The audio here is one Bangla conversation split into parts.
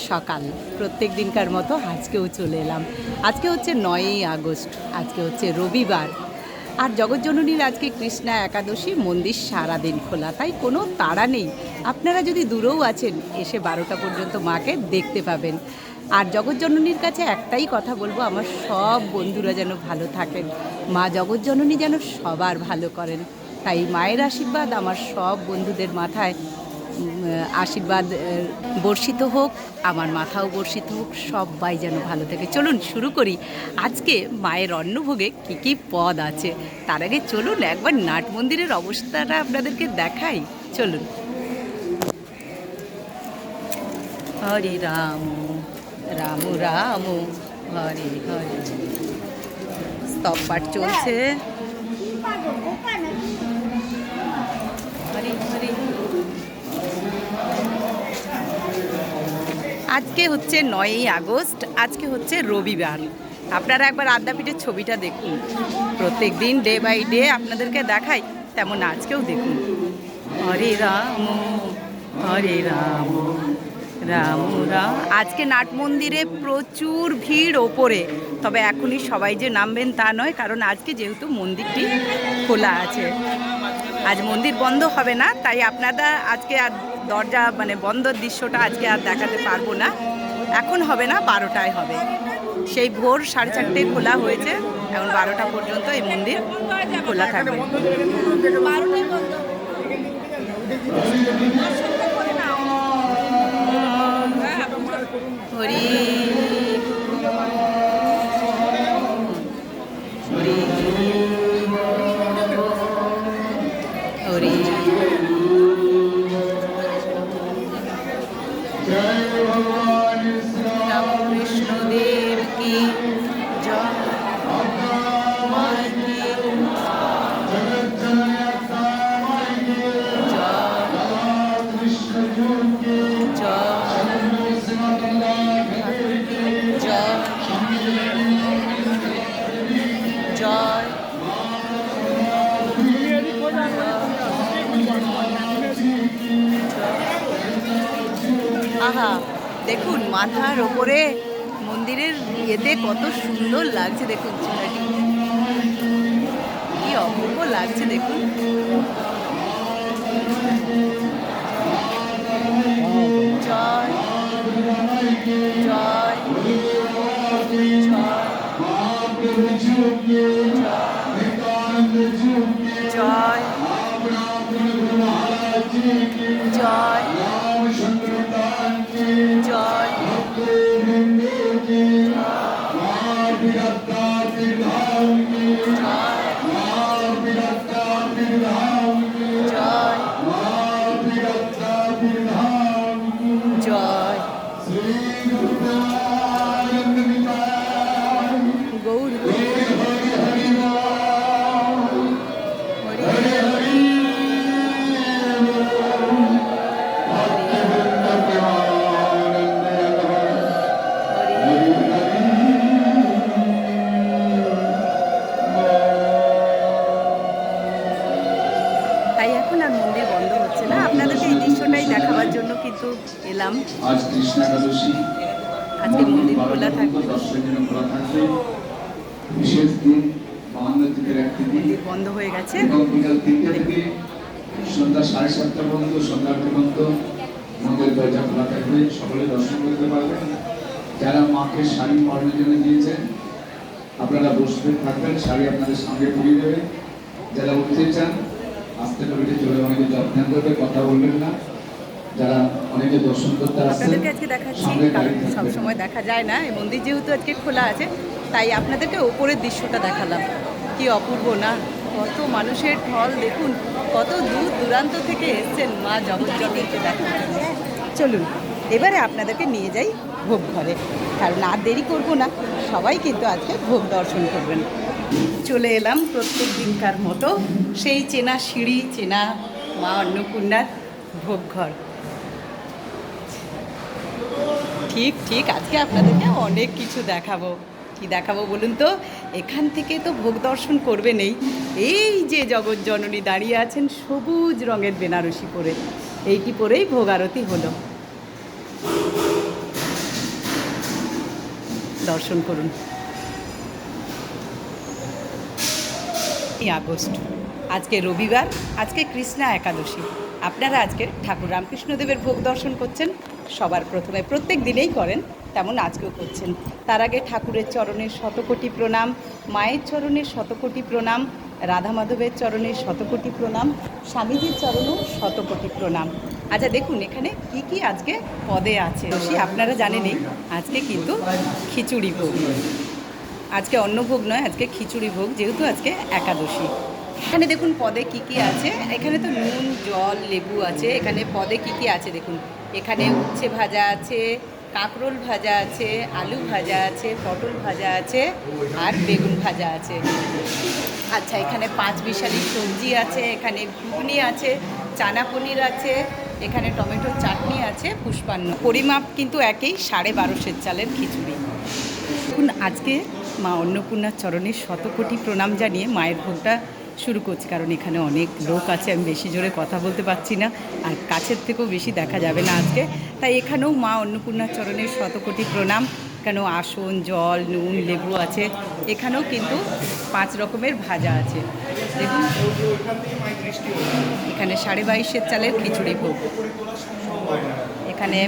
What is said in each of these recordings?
সকাল প্রত্যেক দিনকার মতো আজকেও চলে এলাম। আজকে হচ্ছে 9ই আগস্ট, আজকে হচ্ছে রবিবার। আর জগৎজননীর আজকে কৃষ্ণা একাদশী, মন্দির সারাদিন খোলা, তাই কোনো তাড়া নেই। আপনারা যদি দূরেও আছেন এসে 12টা পর্যন্ত মাকে দেখতে পাবেন। আর জগৎজননীর কাছে একটাই কথা বলবো, আমার সব বন্ধুরা যেন ভালো থাকেন, মা জগৎজননী যেন সবার ভালো করেন। তাই মায়ের আশীর্বাদ আমার সব বন্ধুদের মাথায় আশীর্বাদ বর্ষিত হোক, আমার মাথাও বর্ষিত হোক, সবাই যেন ভালো থাকে। চলুন শুরু করি। আজকে মায়ের অন্নভোগে কী কী পদ আছে তার আগে চলুন একবার নাট মন্দিরের অবস্থাটা আপনাদেরকে দেখাই। চলুন। হরে রাম রাম রাম হরে হরে, স্তব পাঠ চলছে। হরে হরে। আজকে হচ্ছে 9ই আগস্ট, আজকে হচ্ছে রবিবার। আপনারা একবার আদ্যাপীঠের ছবিটা দেখুন। প্রত্যেক দিন ডে বাই ডে আপনাদেরকে দেখাই, তেমন আজকেও দেখুন। হরে রাম হরে রাম রাম রাম। আজকে নাট মন্দিরে প্রচুর ভিড় ওপরে, তবে এখনই সবাই যে নামবেন তা নয়, কারণ আজকে যেহেতু মন্দিরটি খোলা আছে, আজ মন্দির বন্ধ হবে না, তাই আপনারা আজকে আর দরজা বন্ধর দৃশ্যটা আজকে আর দেখাতে পারবো না। এখন হবে না, 12টায় হবে। সেই ভোর 4:30 খোলা হয়েছে, এখন 12টা পর্যন্ত এই মন্দির খোলা থাকবে। হরি হরি হরি। কৃষ্ণদেব কি জয়। আহা, দেখুন মাথার ওপরে মন্দিরের ইয়েতে কত সুন্দর লাগছে, দেখুন চূড়াটি কি অপূর্ব লাগছে, দেখুন। জয় জয় জয় জয় জয়। জয় গৌর দেখাবার জন্য কিন্তু এলাম। আজ কৃষ্ণা একাদশী, আজকে মন্দির খোলা থাকবে, বিশেষ দিন, মহানদীদের একটি দিন বন্ধ হয়ে গেছে। বিকাল 3টা থেকে সন্ধ্যা 7:30 পর্যন্ত, সন্ধ্যা পর্যন্ত মন্দির দরজা খোলা থাকবে, সকলে দর্শন করতে পারবেন। যারা মাকে শাড়ি পরানোর জন্য দিয়েছেন আপনারা বসতে থাকবেন, শাড়ি আপনাদের সঙ্গে পরিয়ে দেবে। যারা উঠতে চান আস্তে করে চলে, অনেকে যত্ন করবে, কথা বলবেন না। যারা অনেকে দর্শন করতে আসছেন আপনাদেরকে আজকে দেখাচ্ছি, কারণ সবসময় দেখা যায় না। এই মন্দির যেহেতু আজকে খোলা আছে, তাই আপনাদেরকে ওপরের দৃশ্যটা দেখালাম। কি অপূর্ব না, কত মানুষের ঢল দেখুন, কত দূর দূরান্ত থেকে এসছেন মা জগৎজননীকে দেখার জন্য। চলুন এবারে আপনাদেরকে নিয়ে যাই ভোগ ঘরে, কারণ আর দেরি করবো না, সবাই কিন্তু আজকে ভোগ দর্শন করবেন। চলে এলাম প্রত্যেক দিনকার মতো সেই চেনা সিঁড়ি, চেনা মা অন্নপূর্ণার ভোগ ঘর। ঠিক ঠিক আজকে আপনাদেরকে অনেক কিছু দেখাবো। কি দেখাবো বলুন তো? এখান থেকে তো ভোগ দর্শন করবেনই, এই যে জগৎজননী দাঁড়িয়ে আছেন সবুজ রঙের বেনারসি পরে, এইটি পরেই ভোগ আরতি হলো। দর্শন করুন। আগস্ট, আজকে রবিবার, আজকে কৃষ্ণা একাদশী। আপনারা আজকে ঠাকুর রামকৃষ্ণদেবের ভোগ দর্শন করছেন সবার প্রথমে, প্রত্যেক দিনেই করেন, তেমন আজকেও করছেন। তার আগে ঠাকুরের চরণের শতকোটি প্রণাম, মায়ের চরণের শতকোটি প্রণাম, রাধা মাধবের চরণের শতকোটি প্রণাম, স্বামীজির চরণেও শতকোটি প্রণাম। আচ্ছা দেখুন এখানে কি কি আজকে পদে আছে। আপনারা জানেনই আজকে কিন্তু খিচুড়ি ভোগ, আজকে অন্নভোগ নয়, আজকে খিচুড়ি ভোগ, যেহেতু আজকে একাদশী। এখানে দেখুন পদে কি কি আছে। এখানে তো নুন, জল, লেবু আছে। এখানে পদে কি কি আছে দেখুন। এখানে উচ্ছে ভাজা আছে, কাঁকরোল ভাজা আছে, আলু ভাজা আছে, পটল ভাজা আছে, আর বেগুন ভাজা আছে। আচ্ছা এখানে 5 মিশালি সবজি আছে, এখানে ঘুগনি আছে, চানা পনির আছে, এখানে টমেটোর চাটনি আছে, পুষ্পান্ন। পরিমাপ কিন্তু একই, 1250 চালের খিচুড়ি। দেখুন আজকে মা অন্নপূর্ণার চরণে শতকোটি প্রণাম জানিয়ে মায়ের ভোগটা শুরু করছি, কারণ এখানে অনেক লোক আছে, আমি বেশি জোরে কথা বলতে পারছি না, আর কাছের থেকেও বেশি দেখা যাবে না আজকে, তাই এখানেও মা অন্নপূর্ণার চরণে শতকোটি প্রণাম। কেন আসন, জল, নুন, লেবু আছে। এখানেও কিন্তু 5 রকমের ভাজা আছে। দেখুন এখানে 2250 চালের খিচুড়ি ভোগ, এখানে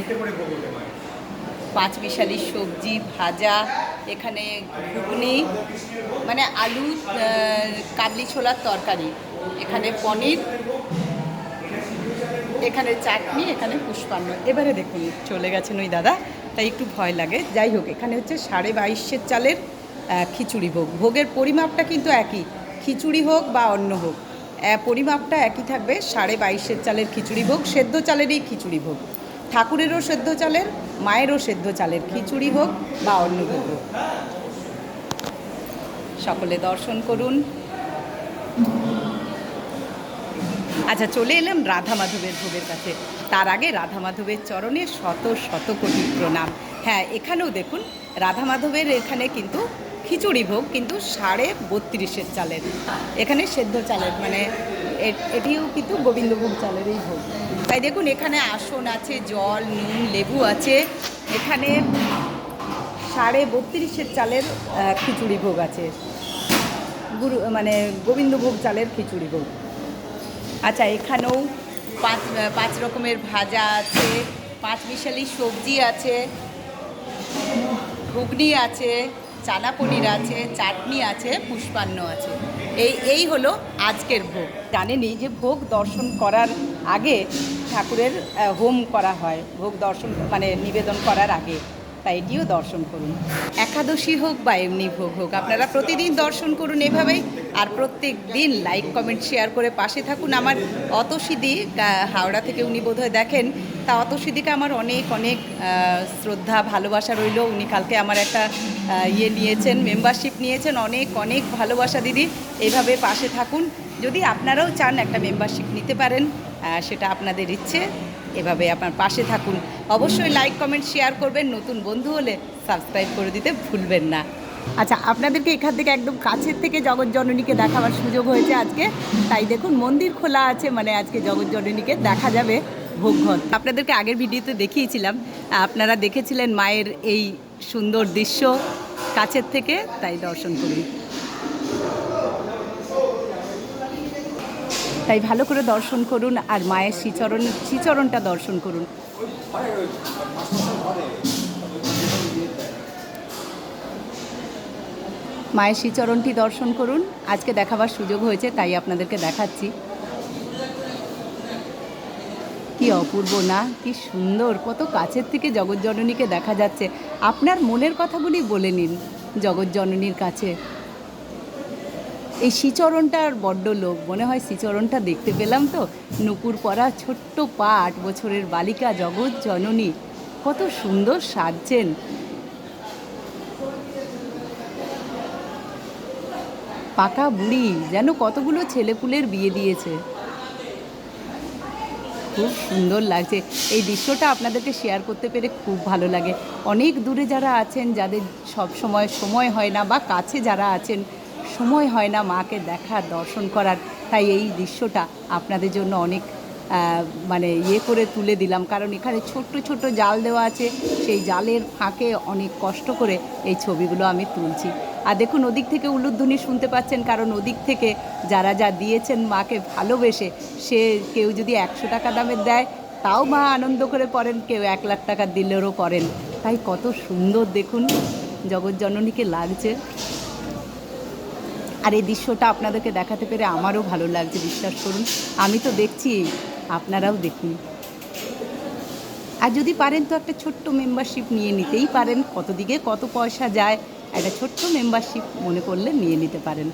5 মিশালি সবজি ভাজা, এখানে ঘুগনি মানে আলু কাবলি ছোলার তরকারি, এখানে পনির, এখানে চাটনি, এখানে পুষ্পান্ন। এবারে দেখুন চলে গেছেন ওই দাদা, তাই একটু ভয় লাগে। যাই হোক এখানে হচ্ছে 2250 চালের খিচুড়ি ভোগ। ভোগের পরিমাপটা কিন্তু একই, খিচুড়ি হোক বা অন্য হোক, পরিমাপটা একই থাকবে। 2250 চালের খিচুড়ি ভোগ, সেদ্ধ চালেরই খিচুড়ি ভোগ। ঠাকুরেরও সেদ্ধ চালের, মায়েরও সেদ্ধ চালের খিচুড়ি হোক বা অন্য ভোগ হোক। সকলে দর্শন করুন। আচ্ছা চলে এলাম রাধা মাধবের ভোগের কাছে। তার আগে রাধা মাধবের চরণে শত শত কোটি প্রণাম। হ্যাঁ এখানেও দেখুন রাধা মাধবের এখানে কিন্তু খিচুড়ি ভোগ, কিন্তু 3250 চালের, এখানে সেদ্ধ চালের, মানে এটিও কিন্তু গোবিন্দভোগ চালের এই ভোগ। তাই দেখুন এখানে আসন আছে, জল, নুন, লেবু আছে। এখানে 3250 চালের খিচুড়ি ভোগ আছে, মানে গোবিন্দভোগ চালের খিচুড়ি ভোগ। আচ্ছা এখানেও 5 রকমের ভাজা আছে, 5 মিশালি সবজি আছে, ঘুগনি আছে, চানা পনির আছে, চাটনি আছে, পুষ্পান্ন আছে। এই হলো আজকের ভোগ। জানেনই যে ভোগ দর্শন করার আগে ঠাকুরের হোম করা হয়, ভোগ দর্শন মানে নিবেদন করার আগে, তাই এটিও দর্শন করুন। একাদশী হোক বা এমনি ভোগ হোক, আপনারা প্রতিদিন দর্শন করুন এভাবেই, আর প্রত্যেক দিন লাইক, কমেন্ট, শেয়ার করে পাশে থাকুন। আমার অতসীদি হাওড়া থেকে উনি বোধহয় দেখেন, তা অতসীদিকে আমার অনেক অনেক শ্রদ্ধা ভালোবাসা রইল। উনি কালকে আমার একটা নিয়েছেন, মেম্বারশিপ নিয়েছেন। অনেক অনেক ভালোবাসা দিদি, এইভাবে পাশে থাকুন। যদি আপনারাও চান একটা মেম্বারশিপ নিতে পারেন, সেটা আপনাদের ইচ্ছে। এভাবে আপনার পাশে থাকুন। অবশ্যই লাইক, কমেন্ট, শেয়ার করবেন। নতুন বন্ধু হলে সাবস্ক্রাইব করে দিতে ভুলবেন না। আচ্ছা আপনাদেরকে এখান থেকে একদম কাছের থেকে জগৎজননীকে দেখাবার সুযোগ হয়েছে আজকে, তাই দেখুন মন্দির খোলা আছে, মানে আজকে জগৎজননীকে দেখা যাবে ভোগঘর। আপনাদেরকে আগের ভিডিওতে দেখিয়েছিলাম, আপনারা দেখেছিলেন মায়ের এই সুন্দর দৃশ্য কাছের থেকে, তাই দর্শন করুন। তাই ভালো করে দর্শন করুন আর মায়ের শ্রীচরণটা দর্শন করুন। মায়ের শ্রীচরণটি দর্শন করুন। আজকে দেখাবার সুযোগ হয়েছে তাই আপনাদেরকে দেখাচ্ছি। কি অপূর্ব না, কি সুন্দর, কত কাছের থেকে জগৎজননীকে দেখা যাচ্ছে। আপনার মনের কথাগুলি বলে নিন জগৎজননীর কাছে। এই শ্রীচরণটার বড্ড লোক, মনে হয় শ্রীচরণটা দেখতে পেলাম তো। নুপুর পরা ছোট্ট পা, 8 বছরের বালিকা জগৎজননী, কত সুন্দর সাজছেন। পাকা বুড়ি, যেন কতগুলো ছেলেপুলের বিয়ে দিয়েছে। খুব সুন্দর লাগছে এই দৃশ্যটা, আপনাদেরকে শেয়ার করতে পেরে খুব ভালো লাগে। অনেক দূরে যারা আছেন, যাদের সব সময় হয় না, বা কাছে যারা আছেন সময় হয় না মাকে দেখার, দর্শন করার, তাই এই দৃশ্যটা আপনাদের জন্য অনেক মানে ইয়ে করে তুলে দিলাম, কারণ এখানে ছোট্ট ছোট্ট জাল দেওয়া আছে, সেই জালের ফাঁকে অনেক কষ্ট করে এই ছবিগুলো আমি তুলছি। আর দেখুন ওদিক থেকে উলুধ্বনি শুনতে পাচ্ছেন, কারণ ওদিক থেকে যারা যা দিয়েছেন মাকে ভালোবেসে, সে কেউ যদি 100 টাকা দামের দেয় তাও মা আনন্দ করে পড়েন, কেউ 1 লাখ টাকা দিলেও পড়েন। তাই কত সুন্দর দেখুন জগৎজননীকে লাগছে। আর এই দৃশ্যটা আপনাদেরকে দেখাতে পেরে আমারও ভালো লাগছে, বিশ্বাস করুন। আমি তো দেখছি, আপনারাও দেখুন। আর যদি পারেন তো একটা ছোট্ট মেম্বারশিপ নিয়ে নিতেই পারেন, কত দিকে কত পয়সা যায়, একটা ছোট্ট মেম্বারশিপ মনে করলে নিয়ে নিতে পারেন।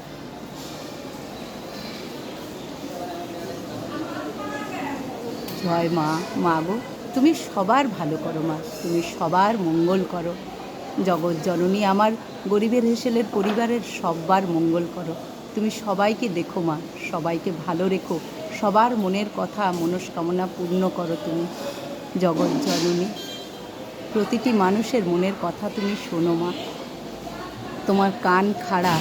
জয় মা। মা গো, তুমি সবার ভালো করো মা, তুমি সবার মঙ্গল করো। জগৎ জননী আমার গরিবের হেসেলের পরিবারের সবার মঙ্গল করো। তুমি সবাইকে দেখো মা, সবাইকে ভালো রেখো, সবার মনের কথা মনস্কামনা পূর্ণ করো তুমি। জগৎ জননী, প্রতিটি মানুষের মনের কথা তুমি শোনো মা, তোমার কান খাড়া।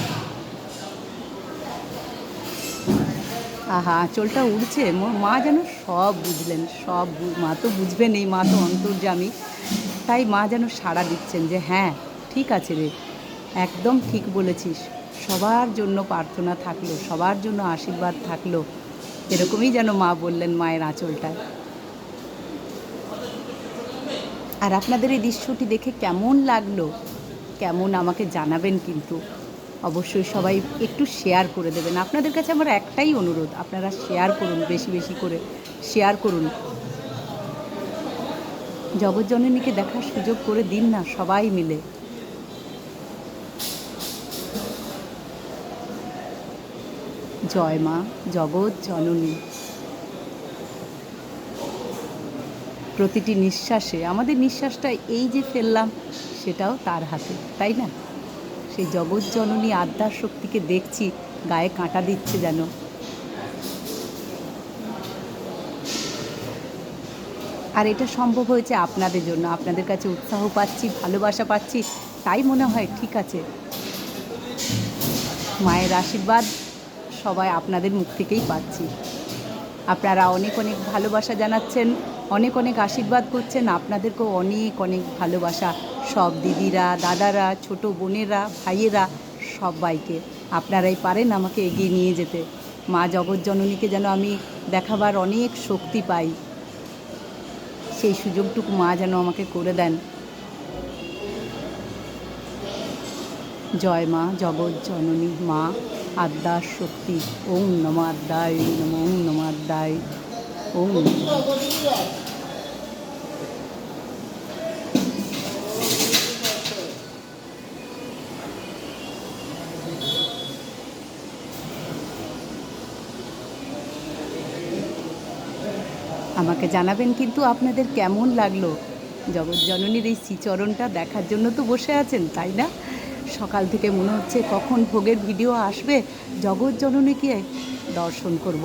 আহা, আঁচলটা উড়ছে, মা যেন সব বুঝলেন, সব মা তো বুঝবেন, এই মা তো অন্তর্যামী। তাই মা যেন সাড়া দিচ্ছেন যে হ্যাঁ ঠিক আছে রে, একদম ঠিক বলেছিস, সবার জন্য প্রার্থনা থাকলো, সবার জন্য আশীর্বাদ থাকলো, এরকমই যেন মা বললেন মায়ের আঁচলটায়। আর আপনাদের এই দৃশ্যটি দেখে কেমন লাগলো, কেমন আমাকে জানাবেন কিন্তু। অবশ্যই সবাই একটু শেয়ার করে দেবেন। আপনাদের কাছে আমার একটাই অনুরোধ, আপনারা শেয়ার করুন, বেশি বেশি করে শেয়ার করুন। জগৎজননীকে দেখার সুযোগ করে দিন না সবাই মিলে। জয় মা জগৎ জননী। প্রতিটি নিঃশ্বাসে, আমাদের নিঃশ্বাসটা এই যে ফেললাম সেটাও তার হাতে, তাই না? সেই জগৎ জননী আদ্যার শক্তিকে দেখছি, গায়ে কাঁটা দিচ্ছে যেন। আর এটা সম্ভব হয়েছে আপনাদের জন্য, আপনাদের কাছে উৎসাহ পাচ্ছি, ভালোবাসা পাচ্ছি, তাই মনে হয় ঠিক আছে। মায়ের আশীর্বাদ সবাই আপনাদের মুখ থেকেই পাচ্ছি। আপনারা অনেক অনেক ভালোবাসা জানাচ্ছেন, অনেক অনেক আশীর্বাদ করছেন, আপনাদেরকেও অনেক অনেক ভালোবাসা সব দিদিরা, দাদারা, ছোট বোনেরা, ভাইয়েরা, সবাইকে। আপনারাই পারেন আমাকে এগিয়ে নিয়ে যেতে। মা জগৎজননীকে যেন আমি দেখাবার অনেক শক্তি পাই, সেই সুযোগটুকু মা যেন আমাকে করে দেন। জয় মা জগৎজননী, মা আদ্যার শক্তি। ওং নমো আদ্যায় নমো, ওং নমো আদ্যায় ওং। আমাকে জানাবেন কিন্তু আপনাদের কেমন লাগলো। জগৎজননীর এই শ্রীচরণটা দেখার জন্য তো বসে আছেন, তাই না? সকাল থেকে মনে হচ্ছে কখন ভোগের ভিডিও আসবে, জগৎজননীকে দর্শন করব।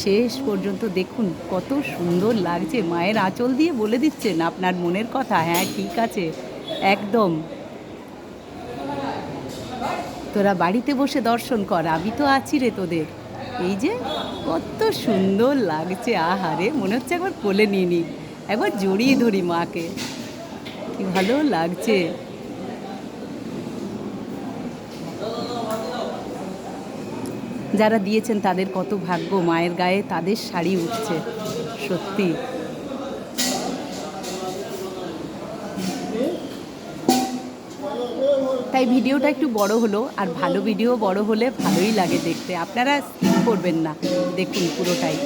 শেষ পর্যন্ত দেখুন কত সুন্দর লাগছে, মায়ের আঁচল দিয়ে বলে দিচ্ছেন আপনার মনের কথা। হ্যাঁ ঠিক আছে, একদম। তোরা বাড়িতে বসে দর্শন কর, আমি তো আছি রে তোদের। এই যে কত সুন্দর লাগছে, আহারে মনে হচ্ছে একবার কোলে নিয়ে নিই, একবার জড়িয়ে ধরি মাকে, কি ভালো লাগছে। যারা দিয়েছেন তাদের কত ভাগ্য, মায়ের গায়ে তাদের শাড়ি উঠছে, সত্যি। তাই ভিডিওটা একটু বড় হলো, আর ভালো ভিডিও বড় হলে ভালোই লাগে দেখতে, আপনারা স্কিপ করবেন না, দেখুন পুরোটাই।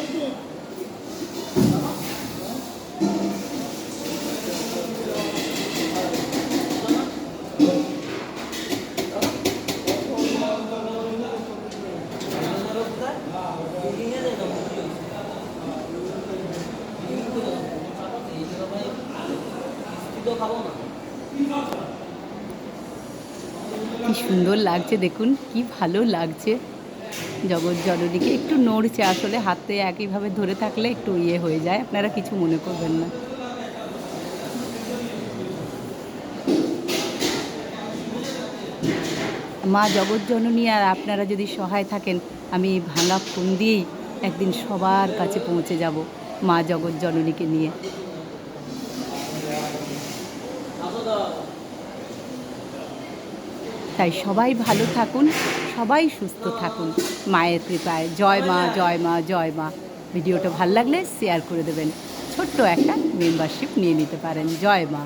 কি সুন্দর লাগছে দেখুন, কি ভালো লাগছে। জগৎজননীকে একটু নড়ছে, আসলে হাতে একইভাবে ধরে থাকলে একটু ইয়ে হয়ে যায়, আপনারা কিছু মনে করবেন না। মা জগৎজননী আর আপনারা যদি সহায় থাকেন, আমি এই ভাঙা ফোন দিয়েই একদিন সবার কাছে পৌঁছে যাব। মা জগৎজননীকে নিয়ে। তাই সবাই ভালো থাকুন, সবাই সুস্থ থাকুন মায়ের কৃপায়। জয় মা, জয় মা, জয় মা। ভিডিওটা ভালো লাগলে শেয়ার করে দেবেন, ছোট্ট একটা মেম্বারশিপ নিয়ে নিতে পারেন। জয় মা।